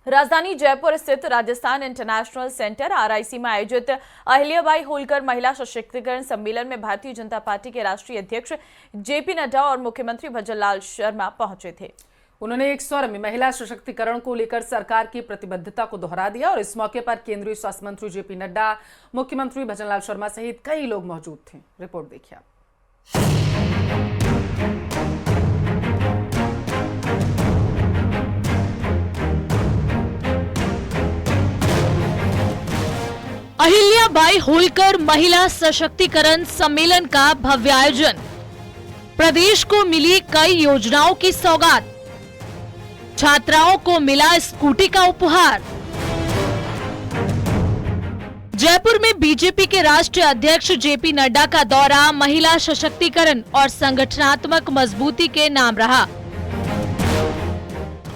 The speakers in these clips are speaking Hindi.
राजधानी जयपुर स्थित राजस्थान इंटरनेशनल सेंटर आरआईसी में आयोजित अहिल्याबाई होलकर महिला सशक्तिकरण सम्मेलन में भारतीय जनता पार्टी के राष्ट्रीय अध्यक्ष जेपी नड्डा और मुख्यमंत्री भजनलाल शर्मा पहुंचे थे। उन्होंने एक स्वर में महिला सशक्तिकरण को लेकर सरकार की प्रतिबद्धता को दोहरा दिया और इस मौके पर केंद्रीय स्वास्थ्य मंत्री जेपी नड्डा, मुख्यमंत्री भजनलाल शर्मा सहित कई लोग मौजूद थे। रिपोर्ट देखिए। अहिल्याबाई होलकर महिला सशक्तिकरण सम्मेलन का भव्य आयोजन। प्रदेश को मिली कई योजनाओं की सौगात। छात्राओं को मिला स्कूटी का उपहार। जयपुर में बीजेपी के राष्ट्रीय अध्यक्ष जेपी नड्डा का दौरा महिला सशक्तिकरण और संगठनात्मक मजबूती के नाम रहा।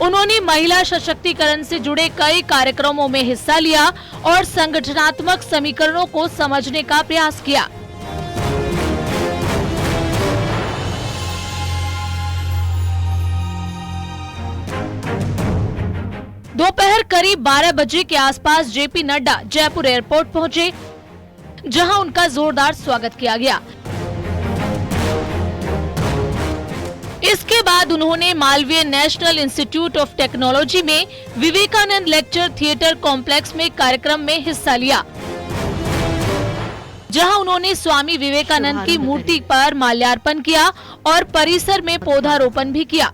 उन्होंने महिला सशक्तिकरण से जुड़े कई कार्यक्रमों में हिस्सा लिया और संगठनात्मक समीकरणों को समझने का प्रयास किया। दोपहर करीब 12 बजे के आसपास जेपी नड्डा जयपुर एयरपोर्ट पहुंचे, जहां उनका जोरदार स्वागत किया गया। इसके बाद उन्होंने Malviya national institute of technology में विवेकानंद लेक्चर थिएटर कॉम्प्लेक्स में कार्यक्रम में हिस्सा लिया, जहां उन्होंने स्वामी विवेकानंद की मूर्ति पर माल्यार्पण किया और परिसर में पौधारोपण भी किया।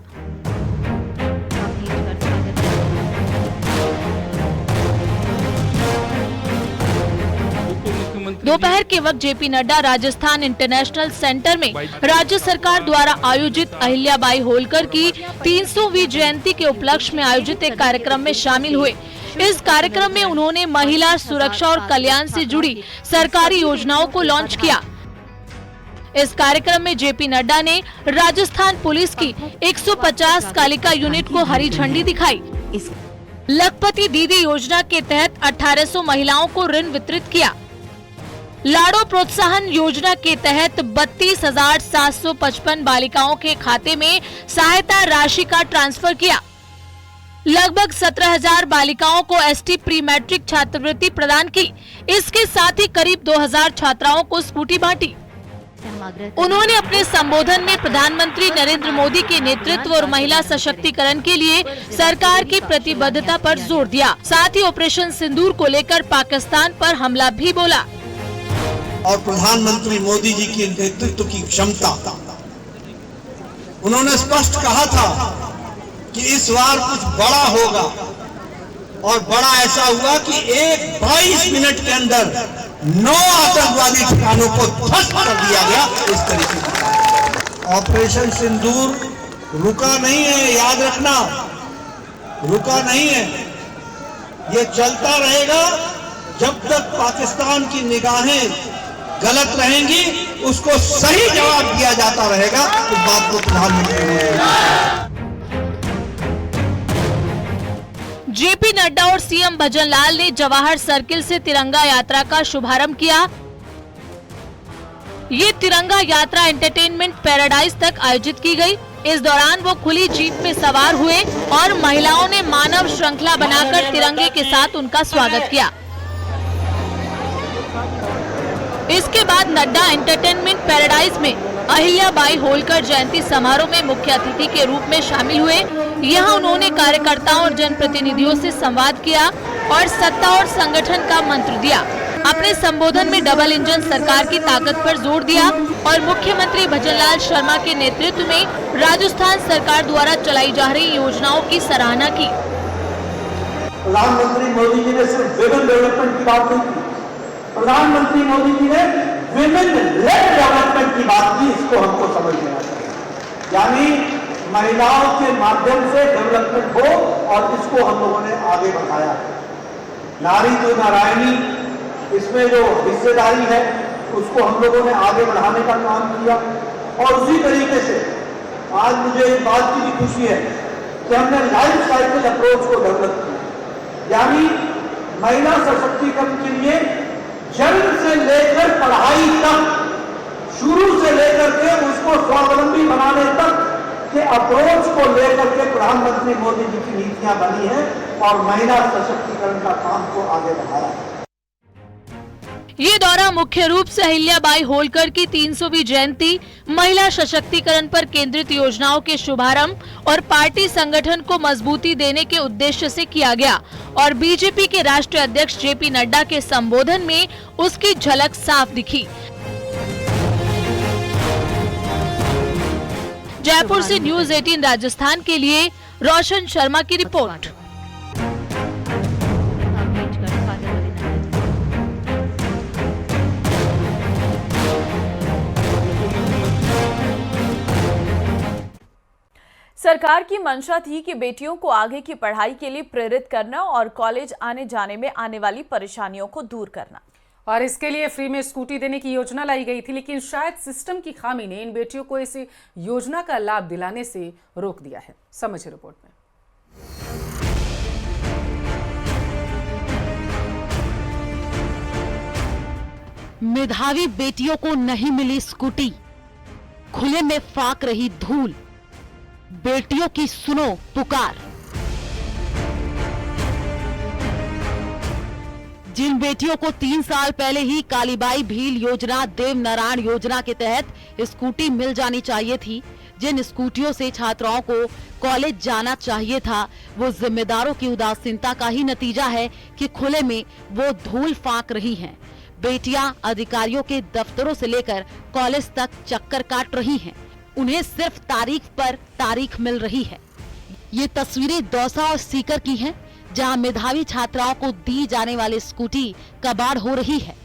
दोपहर के वक्त JP Nadda Rajasthan international centre में राज्य सरकार द्वारा आयोजित अहिल्याबाई होलकर की 300वीं जयंती के उपलक्ष्य में आयोजित एक कार्यक्रम में शामिल हुए। इस कार्यक्रम में उन्होंने महिला सुरक्षा और कल्याण से जुड़ी सरकारी योजनाओं को लॉन्च किया। इस कार्यक्रम में जेपी नड्डा ने राजस्थान पुलिस की 150 कालिका यूनिट को हरी झंडी दिखाई। लखपति दीदी योजना के तहत 1800 महिलाओं को ऋण वितरित किया। लाड़ो प्रोत्साहन योजना के तहत 32,755 बालिकाओं के खाते में सहायता राशि का ट्रांसफर किया। लगभग 17,000 बालिकाओं को एसटी प्री मैट्रिक छात्रवृत्ति प्रदान की। इसके साथ ही करीब 2,000 छात्राओं को स्कूटी बांटी। उन्होंने अपने संबोधन में प्रधानमंत्री नरेंद्र मोदी के नेतृत्व और महिला सशक्तिकरण के लिए सरकार की प्रतिबद्धता पर जोर दिया। साथ ही ऑपरेशन सिंदूर को लेकर पाकिस्तान पर हमला भी बोला। और प्रधानमंत्री मोदी जी की नेतृत्व की क्षमता, उन्होंने स्पष्ट कहा था कि इस बार कुछ बड़ा होगा और बड़ा ऐसा हुआ कि 22 मिनट के अंदर 9 आतंकवादी ठिकानों को ध्वस्त कर दिया गया। इस तरीके से ऑपरेशन सिंदूर रुका नहीं है, याद रखना, रुका नहीं है। ये चलता रहेगा जब तक पाकिस्तान की निगाहें गलत रहेंगी, उसको सही जवाब दिया जाता रहेगा। इस बात को प्रधानमंत्री जेपी नड्डा और सीएम भजनलाल ने जवाहर सर्किल से तिरंगा यात्रा का शुभारंभ किया। ये तिरंगा यात्रा एंटरटेनमेंट पैराडाइज तक आयोजित की गई। इस दौरान वो खुली जीप में सवार हुए और महिलाओं ने मानव श्रृंखला बनाकर तिरंगे के साथ उनका स्वागत किया। इसके बाद नड्डा एंटरटेनमेंट पैराडाइज में अहिल्याबाई होलकर जयंती समारोह में मुख्य अतिथि के रूप में शामिल हुए। यहां उन्होंने कार्यकर्ताओं और जनप्रतिनिधियों से संवाद किया और सत्ता और संगठन का मंत्र दिया। अपने संबोधन में डबल इंजन सरकार की ताकत पर जोर दिया और मुख्यमंत्री भजनलाल शर्मा के नेतृत्व में राजस्थान सरकार द्वारा चलाई जा रही योजनाओं की सराहना की। प्रधानमंत्री मोदी जी ने सिर्फ विमेन डेवलपमेंट की बात नहीं की, प्रधानमंत्री मोदी जी ने विमेन लेड डेवलपमेंट की बात की। इसको हमको समझ में आता है, यानी महिलाओं के माध्यम से डेवलपमेंट हो और इसको हम लोगों ने आगे बढ़ाया। नारी तो नारायणी, इसमें जो हिस्सेदारी है उसको हम लोगों ने आगे बढ़ाने का काम किया। और उसी तरीके से आज मुझे इस बात की भी खुशी है कि हमने लाइफ साइकिल अप्रोच को डेवलप किया, यानी महिला सशक्तिकरण के लिए जन्म से लेकर पढ़ाई तक, शुरू से लेकर के उसको स्वावलंबी बनाने तक के अप्रोच को लेकर के प्रधानमंत्री मोदी जी की नीतियां बनी हैं और महिला सशक्तिकरण का काम को आगे बढ़ाया है। ये दौरा मुख्य रूप से अहिल्याबाई होलकर की 300वीं जयंती, महिला सशक्तिकरण पर केंद्रित योजनाओं के शुभारंभ और पार्टी संगठन को मजबूती देने के उद्देश्य से किया गया और बीजेपी के राष्ट्रीय अध्यक्ष जेपी नड्डा के संबोधन में उसकी झलक साफ दिखी। जयपुर से न्यूज 18 राजस्थान के लिए रोशन शर्मा की रिपोर्ट। सरकार की मंशा थी कि बेटियों को आगे की पढ़ाई के लिए प्रेरित करना और कॉलेज आने जाने में आने वाली परेशानियों को दूर करना, और इसके लिए फ्री में स्कूटी देने की योजना लाई गई थी, लेकिन शायद सिस्टम की खामी ने इन बेटियों को इस योजना का लाभ दिलाने से रोक दिया है। समझिए रिपोर्ट में। मेधावी बेटियों को नहीं मिली स्कूटी, खुले में फाक रही धूल, बेटियों की सुनो पुकार। जिन बेटियों को 3 साल पहले ही कालीबाई भील योजना, देवनारायण योजना के तहत स्कूटी मिल जानी चाहिए थी, जिन स्कूटियों से छात्राओं को कॉलेज जाना चाहिए था, वो जिम्मेदारों की उदासीनता का ही नतीजा है कि खुले में वो धूल फाक रही हैं। बेटियां अधिकारियों के दफ्तरों से लेकर कॉलेज तक चक्कर काट रही हैं। उन्हें सिर्फ तारीख पर तारीख मिल रही है। ये तस्वीरें दौसा और सीकर की हैं, जहां मेधावी छात्राओं को दी जाने वाली स्कूटी कबाड़ हो रही है।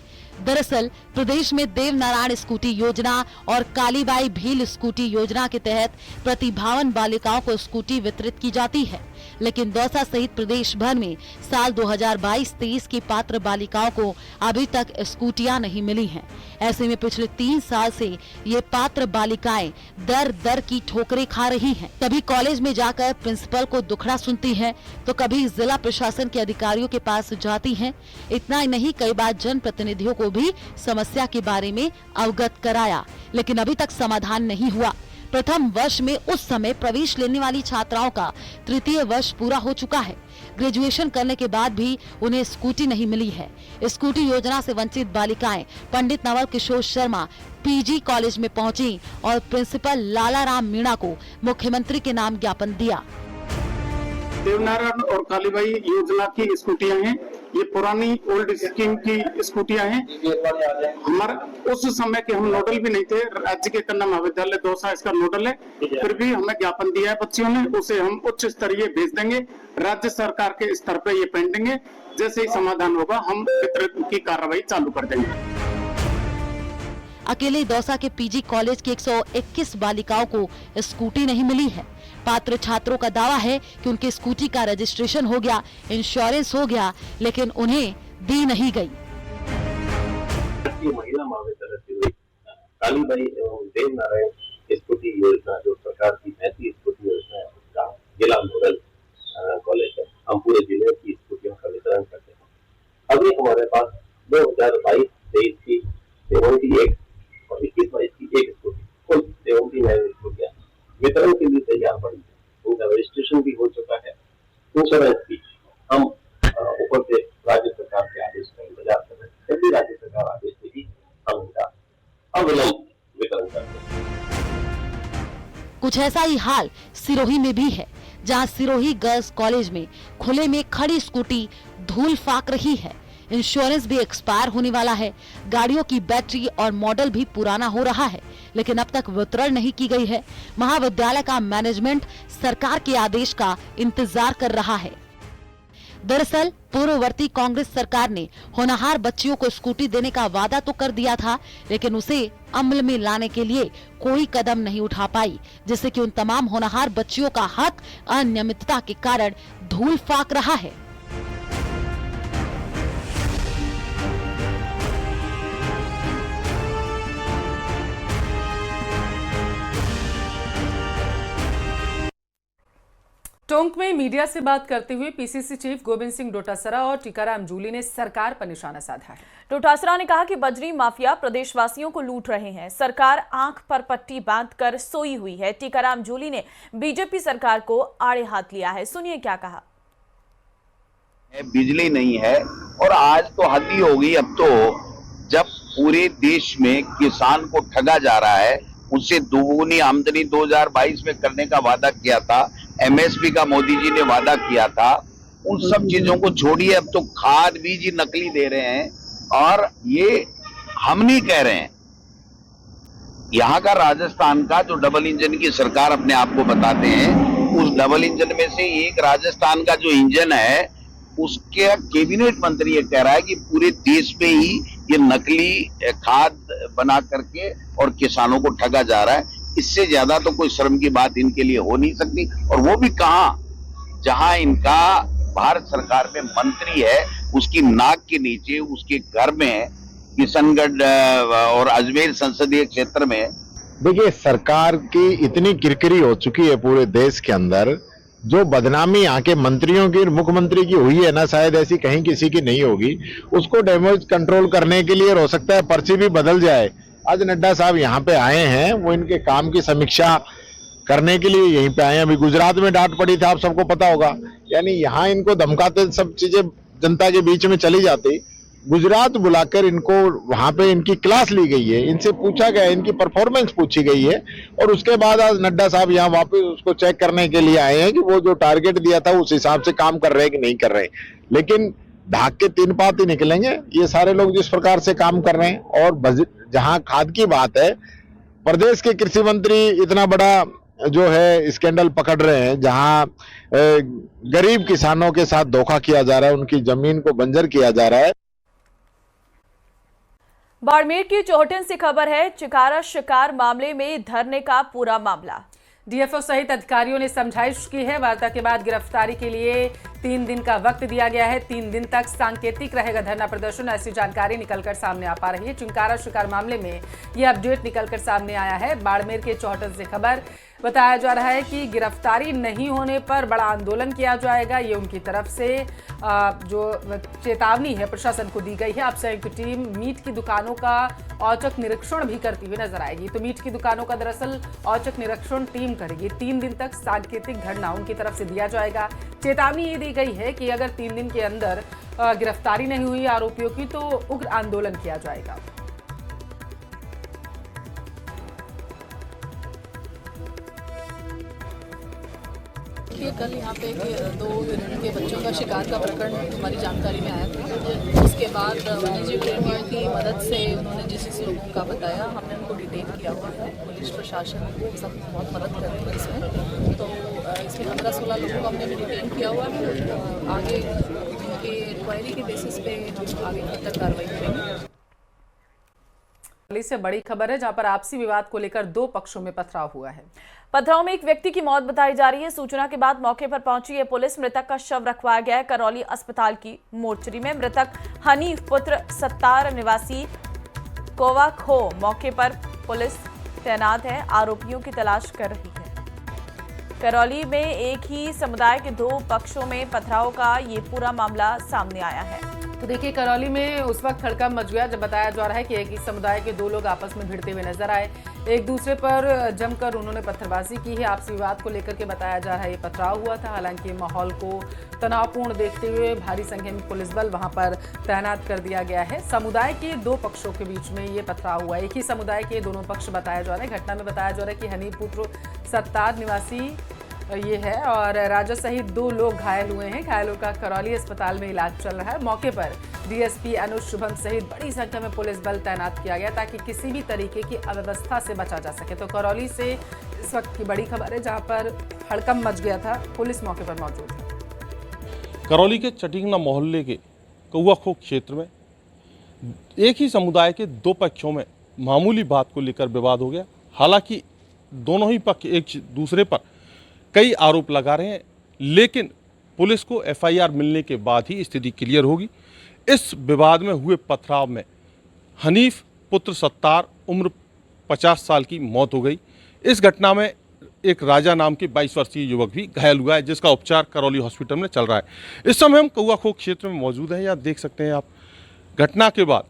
दरअसल प्रदेश में देवनारायण स्कूटी योजना और कालीबाई भील स्कूटी योजना के तहत प्रतिभावान बालिकाओं को स्कूटी वितरित की जाती है, लेकिन दौसा सहित प्रदेश भर में साल 2022-23 की पात्र बालिकाओं को अभी तक स्कूटियां नहीं मिली हैं। ऐसे में पिछले 3 साल से ये पात्र बालिकाएं दर दर की ठोकरें खा रही हैं। कभी कॉलेज में जाकर प्रिंसिपल को दुखड़ा सुनती हैं, तो कभी जिला प्रशासन के अधिकारियों के पास जाती हैं। इतना ही नहीं, कई बार जनप्रतिनिधियों को भी समस्या के बारे में अवगत कराया, लेकिन अभी तक समाधान नहीं हुआ। प्रथम वर्ष में उस समय प्रवेश लेने वाली छात्राओं का तृतीय वर्ष पूरा हो चुका है। ग्रेजुएशन करने के बाद भी उन्हें स्कूटी नहीं मिली है। स्कूटी योजना से वंचित बालिकाएं पंडित नवल किशोर शर्मा पीजी कॉलेज में पहुंची और प्रिंसिपल लालाराम मीणा को मुख्यमंत्री के नाम ज्ञापन दिया। देवनारायण और कालीबाई योजना की स्कूटियां हैं, ये पुरानी ओल्ड स्कीम की स्कूटियां हैं। हमारा उस समय के हम नोडल भी नहीं थे, राज्य के कन्या महाविद्यालय दौसा इसका नोडल है, फिर भी हमें ज्ञापन दिया है बच्चियों ने, उसे हम उच्च स्तरीय भेज देंगे। राज्य सरकार के स्तर पे ये पेंडिंग है, जैसे ही समाधान होगा हम वितरण की कार्रवाई चालू कर देंगे। अकेले दौसा के पीजी कॉलेज की 121 बालिकाओं को स्कूटी नहीं मिली है। पात्र छात्रों का दावा है कि उनके स्कूटी का रजिस्ट्रेशन हो गया, इंश्योरेंस हो गया, लेकिन उन्हें दी नहीं गई। महिला महाविद्यालय कालीबाई एवं देवनारायण स्कूटी योजना जो सरकार की ऐसी स्कूटी योजना है, उसका जिला नोडल कॉलेज है। हम पूरे जिले की स्कूटियों का वितरण करते हैं। अभी हमारे पास 2022-23 की 71 और 21-22 की एक स्कूटी, कुल 79 स्कूटियां वितरण के लिए तैयार पड़ी है। उनका रजिस्ट्रेशन भी हो चुका है। इंश्योरेंस भी हम ऊपर से राज्य सरकार के आदेश का इंतजार कर रहे हैं। जब भी राज्य सरकार आदेश देगी हम उनका अविलंब वितरण करते हैं। कुछ ऐसा ही हाल सिरोही में भी है, जहां सिरोही गर्ल्स कॉलेज में खुले में खड़ी स्कूटी धूल फाक रही है। इंश्योरेंस भी एक्सपायर होने वाला है। गाड़ियों की बैटरी और मॉडल भी पुराना हो रहा है, लेकिन अब तक वितरण नहीं की गई है। महाविद्यालय का मैनेजमेंट सरकार के आदेश का इंतजार कर रहा है। दरअसल पूर्ववर्ती कांग्रेस सरकार ने होनहार बच्चियों को स्कूटी देने का वादा तो कर दिया था, लेकिन उसे अमल में लाने के लिए कोई कदम नहीं उठा पाई, जिससे कि उन तमाम होनहार बच्चियों का हक अनियमितता के कारण धूल फाक रहा है। टोंक में मीडिया से बात करते हुए पीसीसी चीफ गोविंद सिंह डोटासरा और टीकाराम जूली ने सरकार पर निशाना साधा है। डोटासरा ने कहा कि बजरी माफिया प्रदेशवासियों को लूट रहे हैं, सरकार आंख पर पट्टी बांधकर सोई हुई है। टीकाराम जूली ने बीजेपी सरकार को आड़े हाथ लिया है, सुनिए क्या कहा। बिजली नहीं है और आज तो हद ही होगी। अब तो जब पूरे देश में किसान को ठगा जा रहा है, उससे दोगुनी आमदनी 2022 में करने का वादा किया था, एमएसपी का मोदी जी ने वादा किया था, उन सब चीजों को छोड़िए। अब तो खाद बीज ही नकली दे रहे हैं और ये हम नहीं कह रहे हैं। यहाँ का राजस्थान का जो डबल इंजन की सरकार अपने आप को बताते हैं, उस डबल इंजन में से एक राजस्थान का जो इंजन है उसके कैबिनेट मंत्री ये कह रहा है कि पूरे देश में ही ये नकली खाद बना करके और किसानों को ठगा जा रहा है। इससे ज्यादा तो कोई शर्म की बात इनके लिए हो नहीं सकती। और वो भी कहां, जहां इनका भारत सरकार में मंत्री है, उसकी नाक के नीचे उसके घर में किशनगढ़ और अजमेर संसदीय क्षेत्र में। देखिए, सरकार की इतनी किरकिरी हो चुकी है पूरे देश के अंदर, जो बदनामी यहाँ के मंत्रियों की, मुख्यमंत्री की हुई है ना, शायद ऐसी कहीं किसी की नहीं होगी। उसको डैमेज कंट्रोल करने के लिए हो सकता है पर्ची भी बदल जाए। आज नड्डा साहब यहाँ पे आए हैं, वो इनके काम की समीक्षा करने के लिए यहीं पे आए हैं। अभी गुजरात में डांट पड़ी थी, आप सबको पता होगा। यानी यहाँ इनको धमकाते सब चीजें जनता के बीच में चली जाती। गुजरात बुलाकर इनको वहां पे इनकी क्लास ली गई है, इनसे पूछा गया, इनकी परफॉर्मेंस पूछी गई है और उसके बाद आज नड्डा साहब यहाँ वापस उसको चेक करने के लिए आए हैं कि वो जो टारगेट दिया था उस हिसाब से काम कर रहे हैं कि नहीं कर रहे। लेकिन ढाक के 3 पात ही निकलेंगे ये सारे लोग जिस प्रकार से काम कर रहे हैं। और जहां खाद की बात है, प्रदेश के कृषि मंत्री इतना बड़ा जो है स्कैंडल पकड़ रहे हैं, जहां गरीब किसानों के साथ धोखा किया जा रहा है, उनकी जमीन को बंजर किया जा रहा है। बाड़मेर की चौहटन से खबर है, चिकारा शिकार मामले में धरने का पूरा मामला। डीएफओ सहित अधिकारियों ने समझाइश की है। वार्ता के बाद गिरफ्तारी के लिए 3 दिन का वक्त दिया गया है। 3 दिन तक सांकेतिक रहेगा धरना प्रदर्शन, ऐसी जानकारी निकलकर सामने आ पा रही है। चिंकारा शिकार मामले में यह अपडेट निकलकर सामने आया है। बाड़मेर के चौहटन से खबर, बताया जा रहा है कि गिरफ्तारी नहीं होने पर बड़ा आंदोलन किया जाएगा। ये उनकी तरफ से जो चेतावनी है प्रशासन को दी गई है। अब संयुक्त टीम मीट की दुकानों का औचक निरीक्षण भी करती हुई नजर आएगी। तो मीट की दुकानों का दरअसल औचक निरीक्षण टीम करेगी। 3 दिन तक सांकेतिक धरना उनकी तरफ से दिया जाएगा। चेतावनी ये दी गई है कि अगर 3 दिन के अंदर गिरफ्तारी नहीं हुई आरोपियों की तो उग्र आंदोलन किया जाएगा। कल यहाँ पे 2 यूनिट के बच्चों का शिकार का प्रकरण हमारी जानकारी में आया था। उसके बाद वन्यजीव प्रेमियों की मदद से उन्होंने जिस लोगों का बताया, हमने उनको डिटेन किया हुआ है। पुलिस प्रशासन सब बहुत मदद कर रही है इसमें। तो इसमें 15-16 लोगों को हमने भी डिटेन किया हुआ है। आगे उनकी इंक्वायरी के बेसिस पे हम आगे तक कार्रवाई करेंगे। से बड़ी खबर है, जहां पर आपसी विवाद को लेकर 2 पक्षों में पथराव हुआ है। पथराव में एक व्यक्ति की मौत बताई जा रही है। सूचना के बाद मौके पर पहुंची है पुलिस। मृतक का शव रखवाया गया है करौली अस्पताल की मोर्चरी में। मृतक हनीफ पुत्र सत्तार निवासी कोवाखो मौके पर पुलिस तैनात है, आरोपियों की तलाश कर रही है। करौली में एक ही समुदाय के 2 पक्षों में पथराव का ये पूरा मामला सामने आया है। तो देखिए, करौली में उस वक्त हड़कंप मच गया जब बताया जा रहा है कि एक ही समुदाय के 2 लोग आपस में भिड़ते हुए नजर आए। एक दूसरे पर जमकर उन्होंने पत्थरबाजी की है। आपसी विवाद को लेकर के बताया जा रहा है ये पथराव हुआ था। हालांकि माहौल को तनावपूर्ण देखते हुए भारी संख्या में पुलिस बल वहां पर तैनात कर दिया गया है। समुदाय के 2 पक्षों के बीच में ये पथराव हुआ। एक ही समुदाय के दोनों पक्ष बताया जा रहा है। घटना में बताया जा रहा है कि हनीफ पुत्र सत्तार निवासी ये है और राजा सहित 2 लोग घायल हुए हैं। घायलों का करौली अस्पताल में इलाज चल रहा है। मौके पर डीएसपी अनुज शुभम सहित बड़ी संख्या में पुलिस बल तैनात किया गया ताकि किसी भी तरीके की अव्यवस्था से बचा जा सके। तो करौली से इस वक्त की बड़ी खबर है, जहां पर हड़कंप मच गया था। पुलिस मौके पर मौजूद है। करौली के चटिंगना मोहल्ले के कौआखो क्षेत्र में एक ही समुदाय के 2 पक्षों में मामूली बात को लेकर विवाद हो गया। हालांकि दोनों ही पक्ष एक दूसरे पर कई आरोप लगा रहे हैं, लेकिन पुलिस को एफआईआर मिलने के बाद ही स्थिति क्लियर होगी। इस विवाद में हुए पथराव में हनीफ पुत्र सत्तार उम्र 50 साल की मौत हो गई। इस घटना में एक राजा नाम के 22 वर्षीय युवक भी घायल हुआ है, जिसका उपचार करौली हॉस्पिटल में चल रहा है। इस समय हम कौआखोख क्षेत्र में मौजूद हैं। यहाँ देख सकते हैं आप, घटना के बाद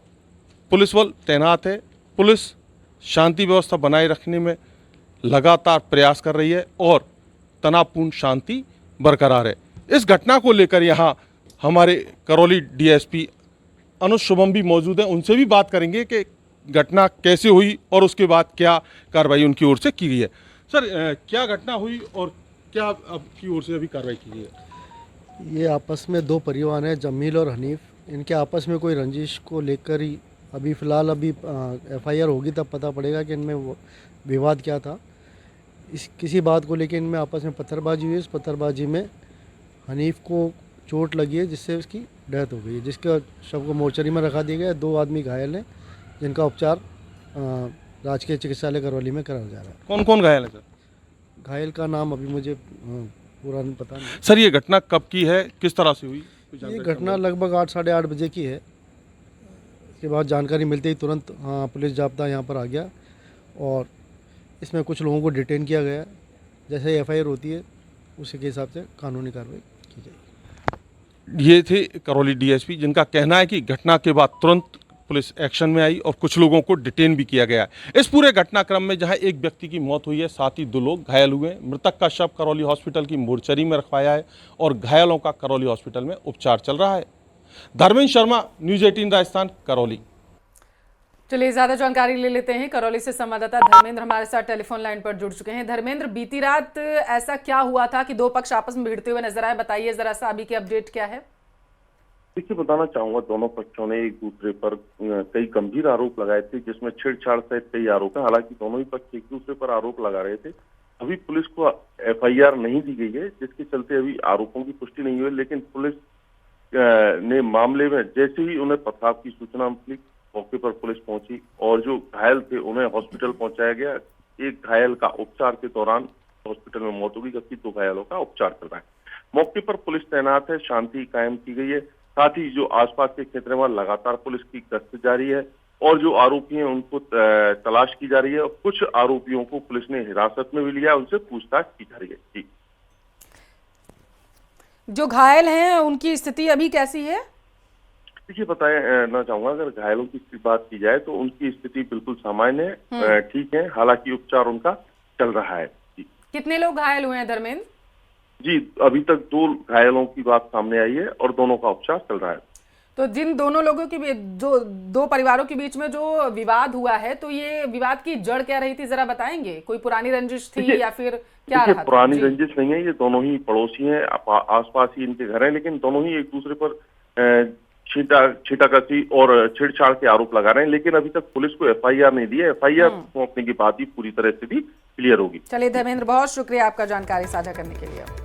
पुलिस बल तैनात है। पुलिस शांति व्यवस्था बनाए रखने में लगातार प्रयास कर रही है और तनावपूर्ण शांति बरकरार है। इस घटना को लेकर यहाँ हमारे करौली डीएसपी अनुज शुभम भी मौजूद हैं। उनसे भी बात करेंगे कि घटना कैसे हुई और उसके बाद क्या कार्रवाई उनकी ओर से की गई है। सर, क्या घटना हुई और क्या आपकी ओर से अभी कार्रवाई की गई है? ये आपस में दो परिवार हैं, जमील और हनीफ। इनके आपस में कोई रंजिश को लेकर ही अभी फ़िलहाल एफआईआर होगी तब पता पड़ेगा कि इनमें वो विवाद क्या था। इस किसी बात को लेकर इनमें आपस में पत्थरबाजी हुई। इस पत्थरबाजी में हनीफ को चोट लगी है, जिससे उसकी डेथ हो गई है, जिसके शव को मोर्चरी में रखा दिया गया है। 2 आदमी घायल हैं, जिनका उपचार राजकीय चिकित्सालय करौली में कराया जा रहा है। कौन कौन घायल है सर? घायल का नाम अभी मुझे पूरा नहीं पता नहीं। सर, ये घटना कब की है, किस तरह से हुई? ये घटना लगभग 8 साढ़े 8 बजे की है। इसके बाद जानकारी मिलते ही तुरंत पुलिस जाब्ता यहाँ पर आ गया और इसमें कुछ लोगों को डिटेन किया गया। जैसे एफआईआर होती है उसी के हिसाब से कानूनी कार्रवाई की जाएगी। ये थे करौली डीएसपी, जिनका कहना है कि घटना के बाद तुरंत पुलिस एक्शन में आई और कुछ लोगों को डिटेन भी किया गया है। इस पूरे घटनाक्रम में जहां एक व्यक्ति की मौत हुई है, साथ ही 2 लोग घायल हुए हैं। मृतक का शव करौली हॉस्पिटल की मोर्चरी में रखवाया है और घायलों का करौली हॉस्पिटल में उपचार चल रहा है। धर्मेंद्र शर्मा, न्यूज़ 18 राजस्थान, करौली। चलिए ज्यादा जानकारी ले लेते हैं। करौली से संवाददाता धर्मेंद्र हमारे साथ टेलीफोन लाइन पर जुड़ चुके हैं। धर्मेंद्र, बीती रात ऐसा क्या हुआ था कि 2 पक्ष आपस में भिड़ते हुए नजर आए? बताइए जरा सा, अभी की अपडेट क्या है? देखिए, बताना चाहूंगा, दोनों पक्षों ने एक दूसरे पर कई गंभीर आरोप लगाए थे, जिसमें छेड़छाड़ सहित कई आरोप हैं। हालांकि दोनों ही पक्ष एक दूसरे पर आरोप लगा रहे थे। अभी पुलिस को एफआईआर नहीं दी गई है, जिसके चलते अभी आरोपों की पुष्टि नहीं हुई। लेकिन पुलिस ने मामले में जैसे ही उन्हें पथराव की सूचना मिली, मौके पर पुलिस पहुंची और जो घायल थे उन्हें हॉस्पिटल पहुंचाया गया। एक घायल का उपचार के दौरान हॉस्पिटल में मौत हो गई, जबकि 2 घायलों का उपचार चल रहा है। मौके पर पुलिस तैनात है, शांति कायम की गई है। साथ ही जो आसपास के क्षेत्र में लगातार पुलिस की गश्त जारी है और जो आरोपी हैं उनको तलाश की जा रही है और कुछ आरोपियों को पुलिस ने हिरासत में भी लिया, उनसे पूछताछ की जा रही है। जी, जो घायल हैं उनकी स्थिति अभी कैसी है? देखिए, बताना चाहूंगा, अगर घायलों की बात की जाए तो उनकी स्थिति बिल्कुल सामान्य है, ठीक है। हालांकि उपचार उनका चल रहा है। जी, कितने लोग घायल हुए हैं धर्मेंद्र? जी, अभी तक 2 घायलों की बात सामने आई है और दोनों का उपचार चल रहा है। तो जिन दोनों लोगों की जो 2 परिवारों के बीच में जो विवाद हुआ है, तो ये विवाद की जड़ क्या रही थी, जरा बताएंगे? कोई पुरानी रंजिश थी या फिर क्या रहा था? पुरानी रंजिश नहीं है, ये दोनों ही पड़ोसी हैं, आसपास ही इनके घर हैं, लेकिन दोनों ही एक दूसरे पर छीटाकशी और छेड़छाड़ के आरोप लगा रहे हैं। लेकिन अभी तक पुलिस को एफआईआर नहीं दी है। एफआईआर सौंपने के बाद ही पूरी तरह से भी क्लियर होगी। चलिए धर्मेंद्र, बहुत शुक्रिया आपका जानकारी साझा करने के लिए।